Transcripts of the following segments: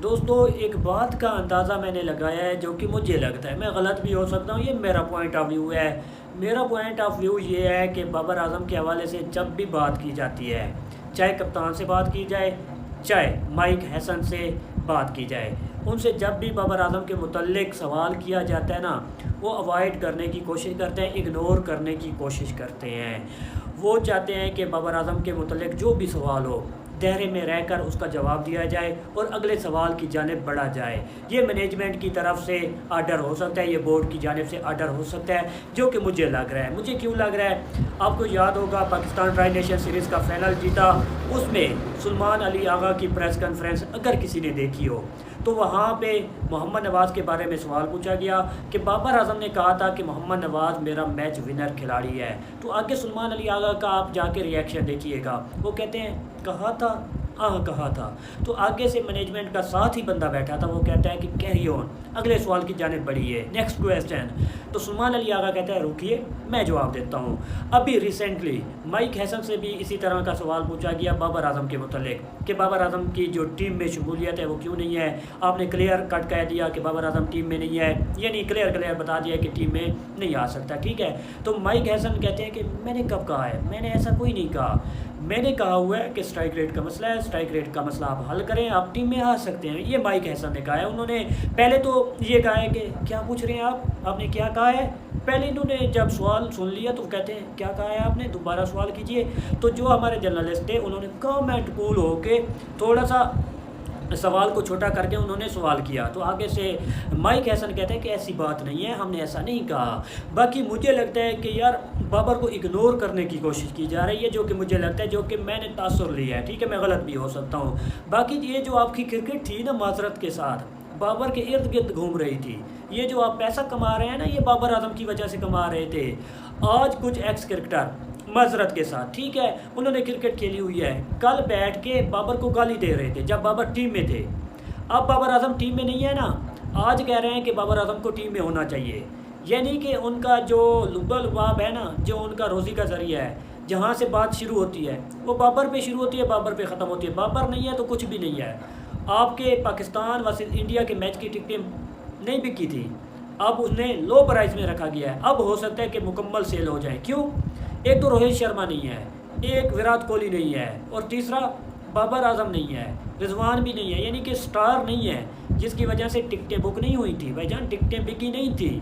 दोस्तों एक बात का अंदाज़ा मैंने लगाया है जो कि मुझे लगता है, मैं गलत भी हो सकता हूँ, ये मेरा पॉइंट ऑफ व्यू है। मेरा पॉइंट ऑफ व्यू ये है कि बाबर आजम के हवाले से जब भी बात की जाती है, चाहे कप्तान से बात की जाए, चाहे माइक हैसन से बात की जाए, उनसे जब भी बाबर आजम के मुतल्लिक सवाल किया जाता है ना, वो अवॉइड करने की कोशिश करते हैं, इग्नोर करने की कोशिश करते हैं। वो चाहते हैं कि बाबर आजम के मुतल्लिक जो भी सवाल हो दायरे में रहकर उसका जवाब दिया जाए और अगले सवाल की जानिब बढ़ा जाए। ये मैनेजमेंट की तरफ से आर्डर हो सकता है, ये बोर्ड की जानिब से आर्डर हो सकता है, जो कि मुझे लग रहा है। मुझे क्यों लग रहा है, आपको याद होगा पाकिस्तान ट्राई नेशन सीरीज़ का फाइनल जीता, उसमें सुलेमान अली आगा की प्रेस कॉन्फ्रेंस अगर किसी ने देखी हो तो वहाँ पे मोहम्मद नवाज़ के बारे में सवाल पूछा गया कि बाबर आजम ने कहा था कि मोहम्मद नवाज़ मेरा मैच विनर खिलाड़ी है। तो आगे सुलेमान अली आगा का आप जाके रिएक्शन देखिएगा, वो कहते हैं कहा था, हाँ कहा था। तो आगे से मैनेजमेंट का साथ ही बंदा बैठा था, वो कहता है कि कैरी ऑन, अगले सवाल की जानिब बढ़िए, नेक्स्ट क्वेश्चन। तो सुलेमान अली आगा कहता है रुकिए मैं जवाब देता हूँ। अभी रिसेंटली माइक हैसन से भी इसी तरह का सवाल पूछा गया बाबर आजम के मुतल्लिक कि बाबर आजम की जो टीम में शमूलियत है वो क्यों नहीं है। आपने क्लियर कट कह दिया कि बाबर आजम टीम में नहीं है, यानी क्लियर बता दिया कि टीम में नहीं आ सकता, ठीक है। तो माइक हैसन कहते हैं कि मैंने कब कहा है, मैंने ऐसा कोई नहीं कहा। मैंने कहा हुआ है कि स्ट्राइक रेट का मसला है, स्ट्राइक रेट का मसला आप हल करें, आप टीम में आ सकते हैं। ये माइक हैसन ने कहा है। उन्होंने पहले तो ये कहा है कि क्या पूछ रहे हैं आपने क्या कहा है। पहले इन्होंने जब सवाल सुन लिया तो कहते हैं क्या कहा है आपने, दोबारा सवाल कीजिए। तो जो हमारे जर्नलिस्ट थे उन्होंने कमेंट कूल होके थोड़ा सा सवाल को छोटा करके उन्होंने सवाल किया। तो आगे से माइक हैसन कहते हैं कि ऐसी बात नहीं है, हमने ऐसा नहीं कहा। बाकी मुझे लगता है कि यार बाबर को इग्नोर करने की कोशिश की जा रही है, जो कि मुझे लगता है, जो कि मैंने तासुर लिया है, ठीक है, मैं गलत भी हो सकता हूँ। बाकी ये जो आपकी क्रिकेट थी ना, माजरत के साथ बाबर के इर्द गिर्द घूम रही थी, ये जो आप पैसा कमा रहे हैं ना, ये बाबर आजम की वजह से कमा रहे थे। आज कुछ एक्स क्रिकेटर मजरत के साथ, ठीक है, उन्होंने क्रिकेट खेली हुई है, कल बैठ के बाबर को गाली दे रहे थे जब बाबर टीम में थे। अब बाबर आजम टीम में नहीं है ना, आज कह रहे हैं कि बाबर आजम को टीम में होना चाहिए। यानी कि उनका जो लुबाब है ना, जो उनका रोज़ी का ज़रिया है, जहाँ से बात शुरू होती है वो बाबर पे शुरू होती है, बाबर पे ख़त्म होती है। बाबर नहीं है तो कुछ भी नहीं है। आपके पाकिस्तान वर्सेस इंडिया के मैच की टिकटें नहीं बिकी थी, अब उन्हें लो प्राइस में रखा गया है। अब हो सकता है कि मुकम्मल सेल हो जाए। क्यों? एक तो रोहित शर्मा नहीं है, एक विराट कोहली नहीं है, और तीसरा बाबर आजम नहीं है, रिजवान भी नहीं है, यानी कि स्टार नहीं है, जिसकी वजह से टिकटें बुक नहीं हुई थी। भाईजान टिकटें बिकी नहीं थी।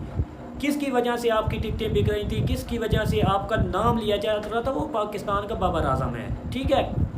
किसकी वजह से आपकी टिकटें बिक रही थी, किसकी वजह से आपका नाम लिया जा रहा था, वो पाकिस्तान का बाबर आजम है, ठीक है।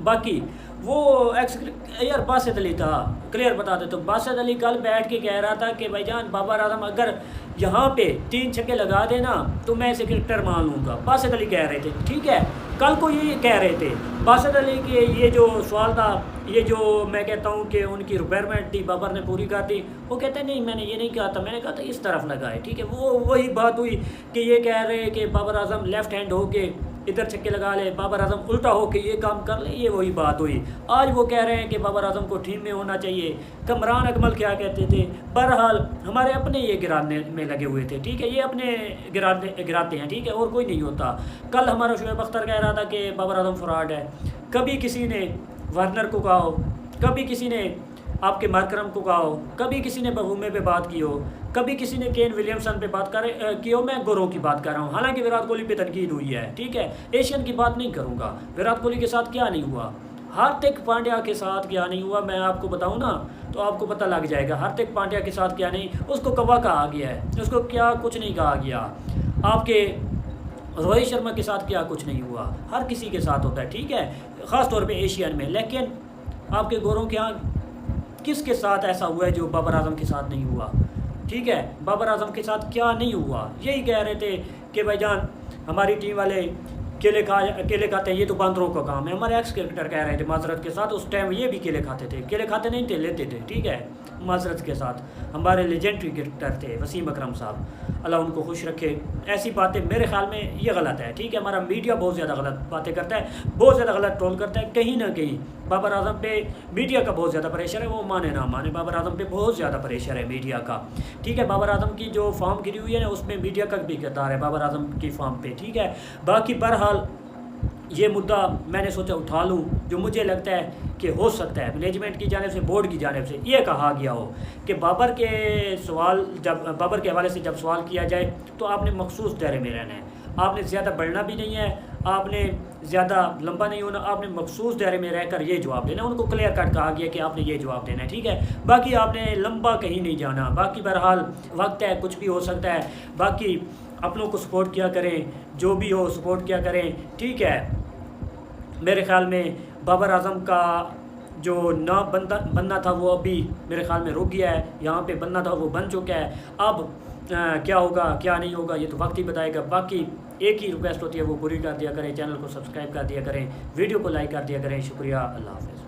बाकी वो एक्स यार बासित अली था, क्लियर बता दे तो बासित अली कल बैठ के कह रहा था कि भाईजान बाबर आजम अगर यहाँ पे 3 छक्के लगा देना तो मैं इसे क्रिकेटर मान लूँगा, बासित अली कह रहे थे, ठीक है। कल को ये कह रहे थे बासित अली के, ये जो सवाल था, ये जो मैं कहता हूँ कि उनकी रिक्वायरमेंट थी बाबर ने पूरी कर दी, वो कहते हैं नहीं मैंने ये नहीं कहा था, मैंने कहा था इस तरफ लगाए, ठीक है। वो वही बात हुई कि ये कह रहे कि बाबर आजम लेफ़्ट हैंड हो के इधर छक्के लगा ले, बाबर आजम उल्टा हो के ये काम कर ले, ये वही बात हुई। आज वो कह रहे हैं कि बाबर आजम को टीम में होना चाहिए। कमरान अकमल क्या कहते थे, बहरहाल हमारे अपने ये गिराने में लगे हुए थे, ठीक है, ये अपने गिराते हैं, ठीक है, और कोई नहीं होता। कल हमारा शुएब अख्तर कह रहा था कि बाबर आजम फ्रॉड है। कभी किसी ने वार्नर को कहा हो, कभी किसी ने आपके मार्करम को कहा हो, कभी किसी ने बहूमे पे बात की हो, कभी किसी ने केन विलियमसन पे बात की हो। मैं गोरों की बात कर रहा हूँ, हालांकि विराट कोहली पे तनकीद हुई है, ठीक है। एशियन की बात नहीं करूँगा। विराट कोहली के साथ क्या नहीं हुआ, हार्दिक पांड्या के साथ क्या नहीं हुआ, मैं आपको बताऊँ ना तो आपको पता लग जाएगा। हार्दिक पांड्या के साथ क्या नहीं, उसको कौवा कहा गया है, उसको क्या कुछ नहीं कहा गया। आपके रोहित शर्मा के साथ क्या कुछ नहीं हुआ, हर किसी के साथ होता है, ठीक है, ख़ास तौर पे एशियन में। लेकिन आपके गोरों के यहाँ किसके साथ ऐसा हुआ है जो बाबर आजम के साथ नहीं हुआ, ठीक है। बाबर आजम के साथ क्या नहीं हुआ, यही कह रहे थे कि भाईजान हमारी टीम वाले केले खाते हैं, ये तो बंदरों का काम है। हमारे एक्स क्रिकेटर कह रहे थे माजरत के साथ, उस टाइम ये भी केले खाते थे, केले खाते नहीं थे, लेते थे, ठीक है, माजरत के साथ। हमारे लेजेंडरी क्रिकेटर थे वसीम अकरम साहब, अल्लाह उनको खुश रखे। ऐसी बातें मेरे ख्याल में ये गलत है, ठीक है। हमारा मीडिया बहुत ज़्यादा गलत बातें करता है, बहुत ज़्यादा गलत ट्रोल करता है। कहीं ना कहीं बाबर आजम पे मीडिया का बहुत ज़्यादा प्रेशर है, वो माने ना माने, बाबर आजम पे बहुत ज़्यादा प्रेशर है मीडिया का, ठीक है। बाबर आजम की जो फॉर्म गिरी हुई है ना, उसमें मीडिया का भी किरदार है बाबर आजम की फॉर्म पे, ठीक है। बाकी बहरहाल ये मुद्दा मैंने सोचा उठा लूँ, जो मुझे लगता है कि हो सकता है मैनेजमेंट की जानिब से, बोर्ड की जानिब से ये कहा गया हो कि बाबर के बाबर के हवाले से जब सवाल किया जाए तो आपने मखसूस दायरे में रहना है, आपने ज़्यादा बढ़ना भी नहीं है, आपने ज़्यादा लंबा नहीं होना, आपने मखसूस दायरे में रहकर ये जवाब देना। उनको क्लियर कट कहा गया कि आपने ये जवाब देना है, ठीक है। बाकी आपने लंबा कहीं नहीं जाना। बाकी बहरहाल वक्त है, कुछ भी हो सकता है। बाकी अपनों को सपोर्ट किया करें, जो भी हो सपोर्ट किया करें, ठीक है। मेरे ख़्याल में बाबर आज़म का जो ना बनना था वो अभी मेरे ख़्याल में रुक गया है, यहाँ पे बनना था वो बन चुका है। अब क्या होगा क्या नहीं होगा ये तो वक्त ही बताएगा। बाकी एक ही रिक्वेस्ट होती है वो पूरी कर दिया करें, चैनल को सब्सक्राइब कर दिया करें, वीडियो को लाइक कर दिया करें। शुक्रिया, अल्लाह हाफ़िज़।